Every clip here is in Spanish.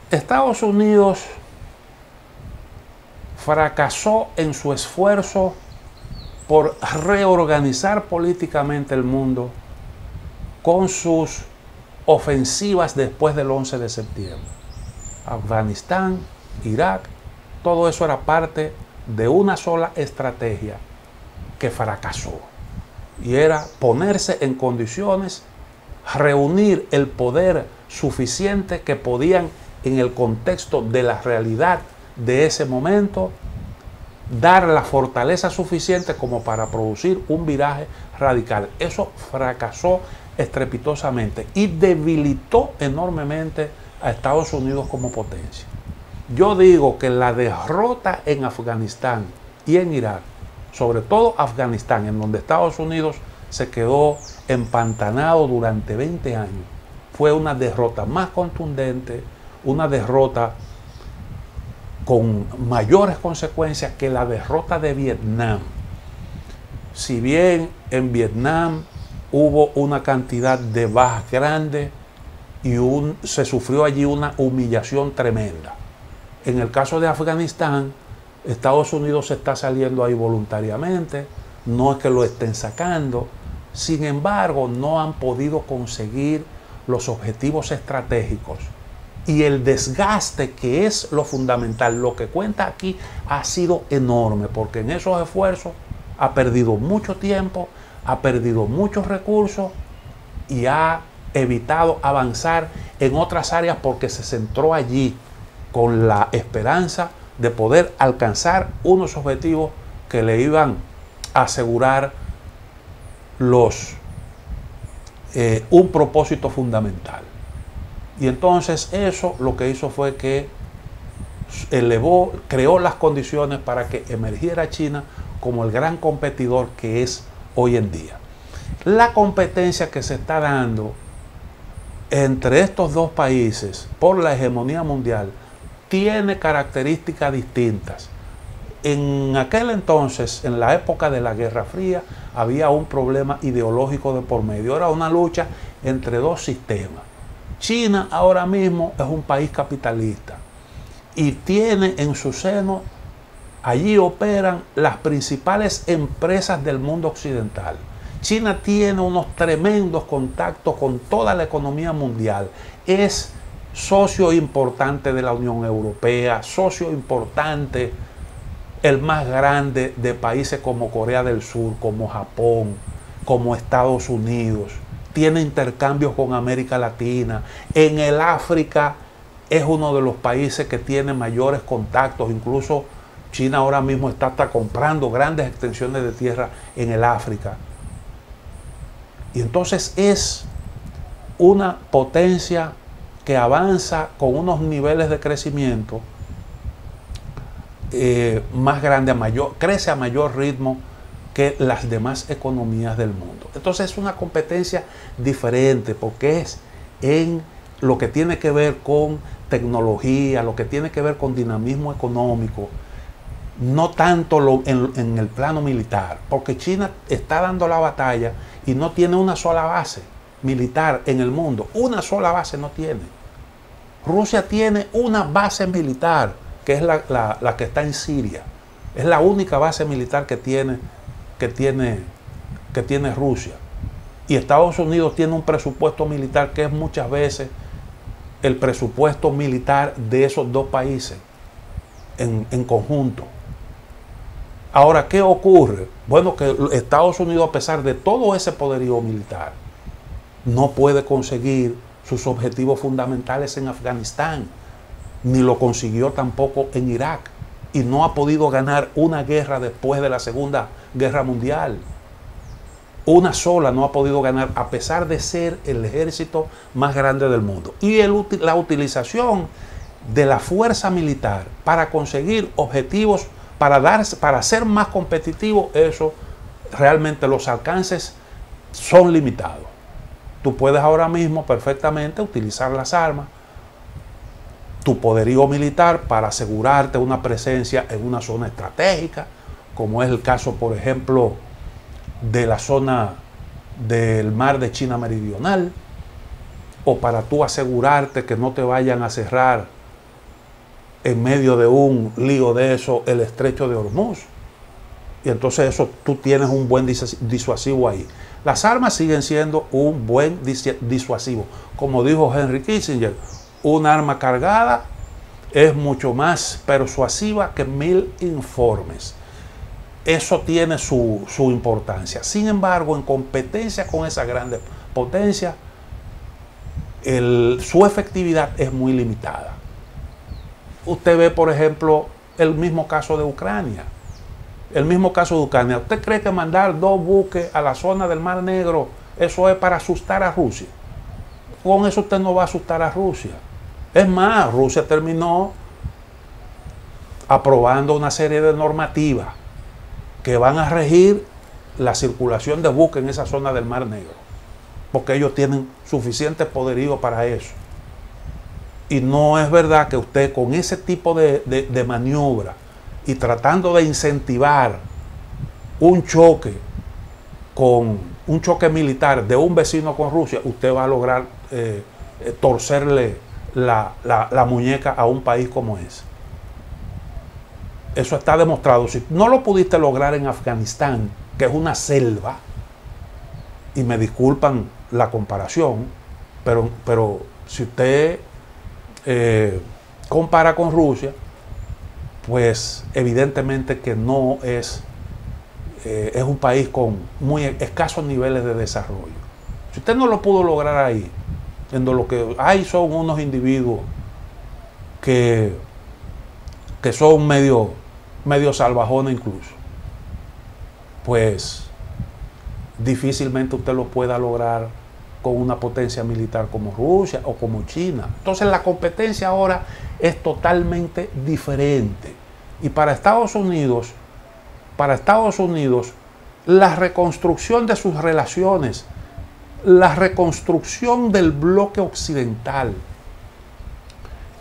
Estados Unidos fracasó en su esfuerzo por reorganizar políticamente el mundo con sus ofensivas después del 11 de septiembre. Afganistán, Irak, todo eso era parte de una sola estrategia que fracasó. Y era ponerse en condiciones, reunir el poder suficiente que podían, en el contexto de la realidad de ese momento, dar la fortaleza suficiente como para producir un viraje radical. Eso fracasó estrepitosamente y debilitó enormemente a Estados Unidos como potencia. Yo digo que la derrota en Afganistán y en Irak, sobre todo Afganistán, en donde Estados Unidos se quedó empantanado durante 20 años, fue una derrota más contundente, una derrota con mayores consecuencias que la derrota de Vietnam. Si bien en Vietnam hubo una cantidad de bajas grandes y se sufrió allí una humillación tremenda. En el caso de Afganistán, Estados Unidos se está saliendo ahí voluntariamente, no es que lo estén sacando, sin embargo no han podido conseguir los objetivos estratégicos. Y el desgaste, que es lo fundamental, lo que cuenta aquí, ha sido enorme, porque en esos esfuerzos ha perdido mucho tiempo, ha perdido muchos recursos y ha evitado avanzar en otras áreas porque se centró allí con la esperanza de poder alcanzar unos objetivos que le iban a asegurar un propósito fundamental. Y entonces eso lo que hizo fue que creó las condiciones para que emergiera China como el gran competidor que es hoy en día. La competencia que se está dando entre estos dos países por la hegemonía mundial tiene características distintas. En aquel entonces, en la época de la Guerra Fría, había un problema ideológico de por medio. Era una lucha entre dos sistemas. China ahora mismo es un país capitalista y tiene en su seno, allí operan las principales empresas del mundo occidental. China tiene unos tremendos contactos con toda la economía mundial. Es socio importante de la Unión Europea, socio importante, el más grande de países como Corea del Sur, como Japón, como Estados Unidos. Tiene intercambios con América Latina. En el África es uno de los países que tiene mayores contactos. Incluso China ahora mismo está comprando grandes extensiones de tierra en el África. Y entonces es una potencia que avanza con unos niveles de crecimiento más grande, crece a mayor ritmo que las demás economías del mundo. Entonces es una competencia diferente porque es en lo que tiene que ver con tecnología, lo que tiene que ver con dinamismo económico, no tanto en el plano militar, porque China está dando la batalla y no tiene una sola base militar en el mundo, una sola base no tiene. Rusia tiene una base militar, que es la que está en Siria, es la única base militar que tiene Rusia. Y Estados Unidos tiene un presupuesto militar que es muchas veces el presupuesto militar de esos dos países en conjunto. Ahora, ¿qué ocurre? Bueno, que Estados Unidos, a pesar de todo ese poderío militar, no puede conseguir sus objetivos fundamentales en Afganistán, ni lo consiguió tampoco en Irak, y no ha podido ganar una guerra después de la Segunda Guerra Mundial. Una sola no ha podido ganar, a pesar de ser el ejército más grande del mundo. Y la utilización de la fuerza militar para conseguir objetivos, para ser más competitivo, eso realmente los alcances son limitados. Tú puedes ahora mismo perfectamente utilizar las armas, tu poderío militar, para asegurarte una presencia en una zona estratégica, como es el caso, por ejemplo, de la zona del mar de China Meridional, o para tú asegurarte que no te vayan a cerrar en medio de un lío de eso el estrecho de Hormuz. Y entonces eso tú tienes un buen disuasivo ahí. Las armas siguen siendo un buen disuasivo. Como dijo Henry Kissinger, un arma cargada es mucho más persuasiva que 1000 informes. Eso tiene su importancia. Sin embargo, en competencia con esas grandes potencias, su efectividad es muy limitada. Usted ve, por ejemplo, el mismo caso de Ucrania. El mismo caso de Ucrania. ¿Usted cree que mandar 2 buques a la zona del Mar Negro, eso es para asustar a Rusia? Con eso usted no va a asustar a Rusia. Es más, Rusia terminó aprobando una serie de normativas que van a regir la circulación de buques en esa zona del Mar Negro, porque ellos tienen suficiente poderío para eso. Y no es verdad que usted con ese tipo de maniobra y tratando de incentivar un choque militar de un vecino con Rusia, usted va a lograr torcerle la muñeca a un país como ese. Eso está demostrado. Si no lo pudiste lograr en Afganistán, que es una selva, y me disculpan la comparación, pero si usted compara con Rusia, pues evidentemente que no es un país con muy escasos niveles de desarrollo. Si usted no lo pudo lograr ahí, en lo que hay son unos individuos que son medio salvajones incluso, pues difícilmente usted lo pueda lograr con una potencia militar como Rusia o como China. Entonces la competencia ahora es totalmente diferente. Y para Estados Unidos, la reconstrucción de sus relaciones, la reconstrucción del bloque occidental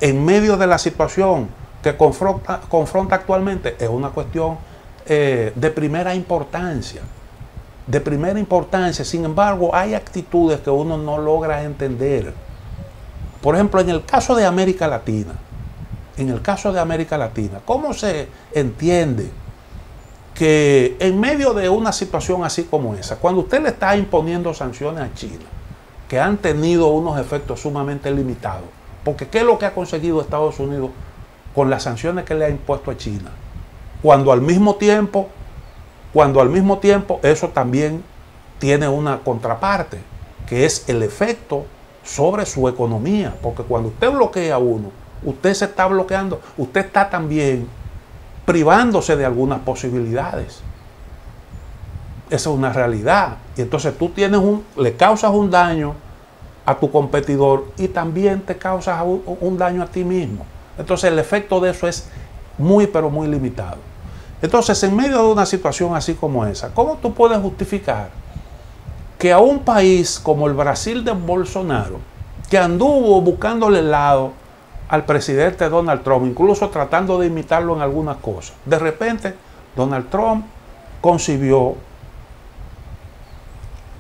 en medio de la situación que confronta actualmente es una cuestión de primera importancia. Sin embargo, hay actitudes que uno no logra entender. Por ejemplo, en el caso de América Latina, ¿cómo se entiende que en medio de una situación así como esa, cuando usted le está imponiendo sanciones a China, que han tenido unos efectos sumamente limitados, porque ¿qué es lo que ha conseguido Estados Unidos con las sanciones que le ha impuesto a China? Cuando al mismo tiempo eso también tiene una contraparte, que es el efecto sobre su economía, porque cuando usted bloquea a uno, usted se está bloqueando, usted está también privándose de algunas posibilidades. Esa es una realidad. Y entonces tú le causas un daño a tu competidor y también te causas un daño a ti mismo. Entonces el efecto de eso es muy, pero muy limitado. Entonces, en medio de una situación así como esa, ¿cómo tú puedes justificar que a un país como el Brasil de Bolsonaro, que anduvo buscándole el lado al presidente Donald Trump, incluso tratando de imitarlo en algunas cosas, de repente Donald Trump concibió,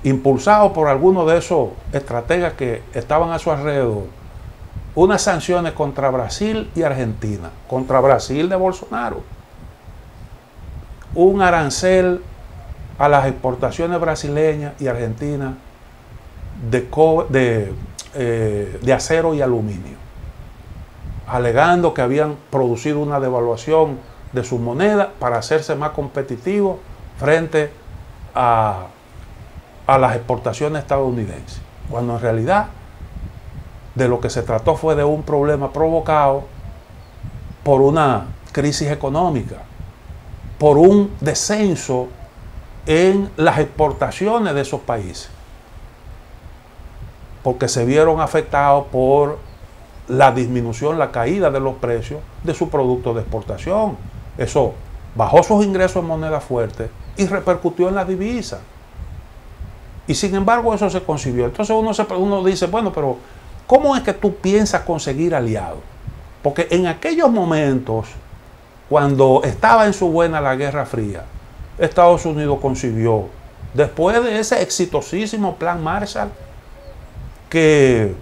impulsado por algunos de esos estrategas que estaban a su alrededor, unas sanciones contra Brasil y Argentina, contra Brasil de Bolsonaro, un arancel a las exportaciones brasileñas y argentinas de acero y aluminio, alegando que habían producido una devaluación de su moneda para hacerse más competitivos frente a las exportaciones estadounidenses, cuando en realidad de lo que se trató fue de un problema provocado por una crisis económica, por un descenso en las exportaciones de esos países, porque se vieron afectados por la disminución, la caída de los precios de sus productos de exportación. Eso bajó sus ingresos en moneda fuerte y repercutió en la divisa. Y sin embargo eso se concibió. Entonces uno dice, bueno, pero ¿cómo es que tú piensas conseguir aliados? Porque en aquellos momentos, cuando estaba en su buena la Guerra Fría, Estados Unidos concibió, después de ese exitosísimo plan Marshall, que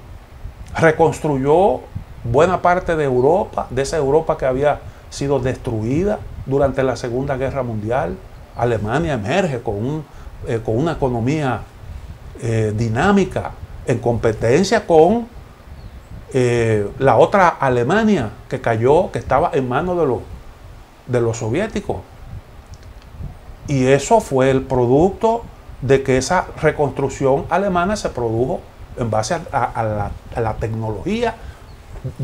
reconstruyó buena parte de Europa, de esa Europa que había sido destruida durante la Segunda Guerra Mundial. Alemania emerge con una economía dinámica, en competencia con la otra Alemania que cayó, que estaba en manos de los soviéticos. Y eso fue el producto de que esa reconstrucción alemana se produjo en base a la tecnología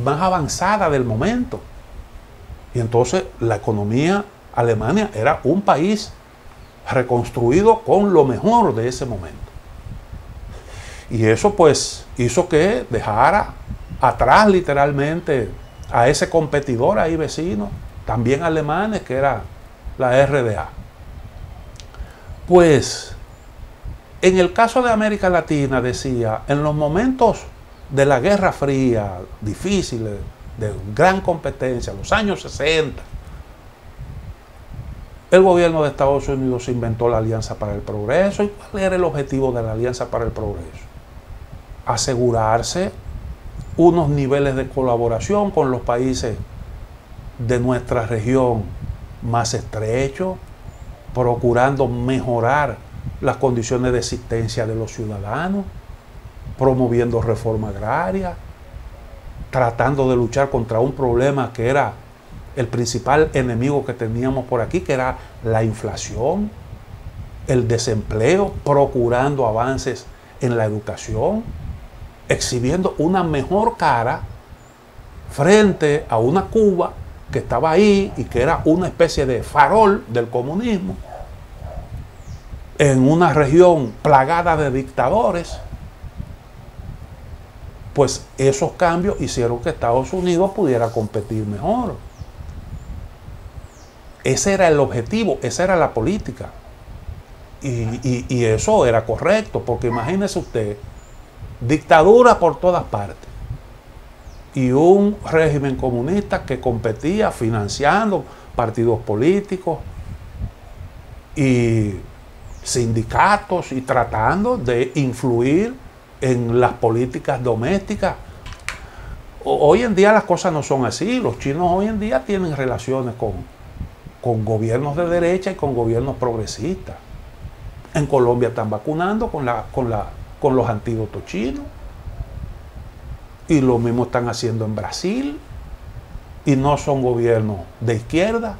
más avanzada del momento. Y entonces la economía alemana era un país reconstruido con lo mejor de ese momento. Y eso pues hizo que dejara atrás literalmente a ese competidor ahí vecino, también alemanes, que era la RDA. Pues en el caso de América Latina, decía, en los momentos de la Guerra Fría, difíciles, de gran competencia, los años 60, el gobierno de Estados Unidos inventó la Alianza para el Progreso. ¿Y cuál era el objetivo de la Alianza para el Progreso? Asegurarse unos niveles de colaboración con los países de nuestra región más estrechos, procurando mejorar las condiciones de existencia de los ciudadanos, promoviendo reforma agraria, tratando de luchar contra un problema que era el principal enemigo que teníamos por aquí, que era la inflación, el desempleo, procurando avances en la educación, exhibiendo una mejor cara frente a una Cuba que estaba ahí y que era una especie de farol del comunismo, en una región plagada de dictadores. Pues esos cambios hicieron que Estados Unidos pudiera competir mejor. Ese era el objetivo, esa era la política. Y eso era correcto, porque imagínese usted, dictadura por todas partes y un régimen comunista que competía financiando partidos políticos y sindicatos y tratando de influir en las políticas domésticas. Hoy en día las cosas no son así. Los chinos hoy en día tienen relaciones con gobiernos de derecha y con gobiernos progresistas. En Colombia están vacunando con los antídotos chinos. Y lo mismo están haciendo en Brasil. Y no son gobiernos de izquierda.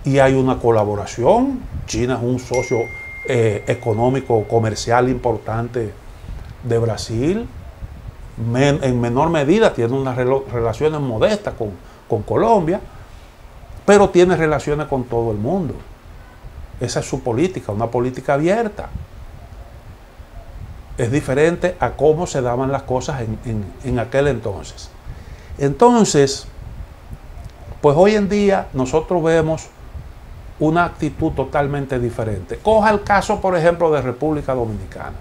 Y hay una colaboración. China es un socio económico, comercial importante de Brasil. En menor medida tiene unas relaciones modestas con Colombia, pero tiene relaciones con todo el mundo. Esa es su política, una política abierta. Es diferente a cómo se daban las cosas en aquel entonces. Entonces, pues hoy en día nosotros vemos una actitud totalmente diferente. Coja el caso, por ejemplo, de República Dominicana.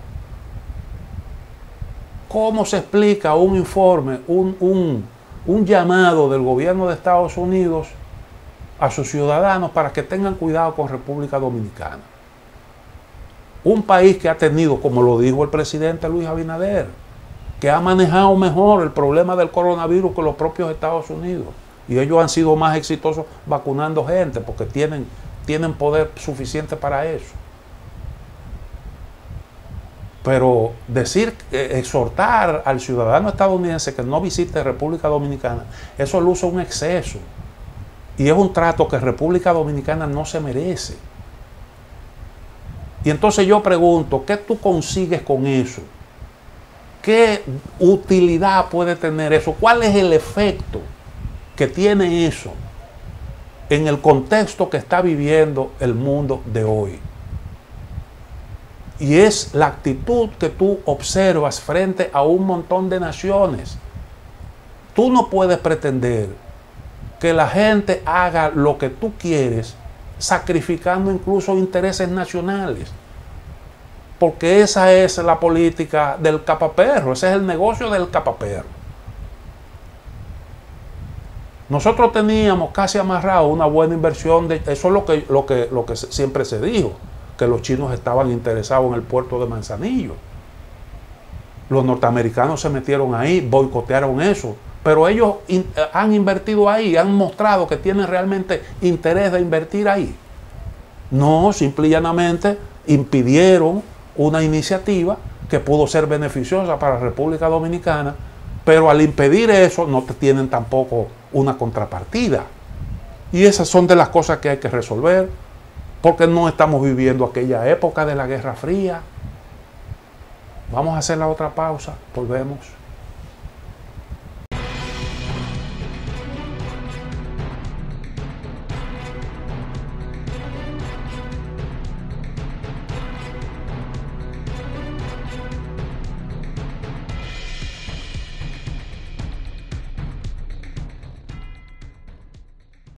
¿Cómo se explica un informe, un llamado del gobierno de Estados Unidos a sus ciudadanos para que tengan cuidado con República Dominicana? Un país que ha tenido, como lo dijo el presidente Luis Abinader, que ha manejado mejor el problema del coronavirus que los propios Estados Unidos. Y ellos han sido más exitosos vacunando gente porque tienen poder suficiente para eso. Pero exhortar al ciudadano estadounidense que no visite República Dominicana, eso luce un exceso. Y es un trato que República Dominicana no se merece. Y entonces yo pregunto, ¿qué tú consigues con eso? ¿Qué utilidad puede tener eso? ¿Cuál es el efecto que tiene eso en el contexto que está viviendo el mundo de hoy? Y es la actitud que tú observas frente a un montón de naciones. Tú no puedes pretender que la gente haga lo que tú quieres, sacrificando incluso intereses nacionales. Porque esa es la política del capaperro, ese es el negocio del capaperro. Nosotros teníamos casi amarrado una buena inversión, eso es lo que siempre se dijo, que los chinos estaban interesados en el puerto de Manzanillo. Los norteamericanos se metieron ahí, boicotearon eso, pero ellos han invertido ahí, han mostrado que tienen realmente interés de invertir ahí. No, simple y llanamente impidieron una iniciativa que pudo ser beneficiosa para la República Dominicana, pero al impedir eso no te tienen tampoco una contrapartida. Y esas son de las cosas que hay que resolver, porque no estamos viviendo aquella época de la Guerra Fría. Vamos a hacer la otra pausa, volvemos.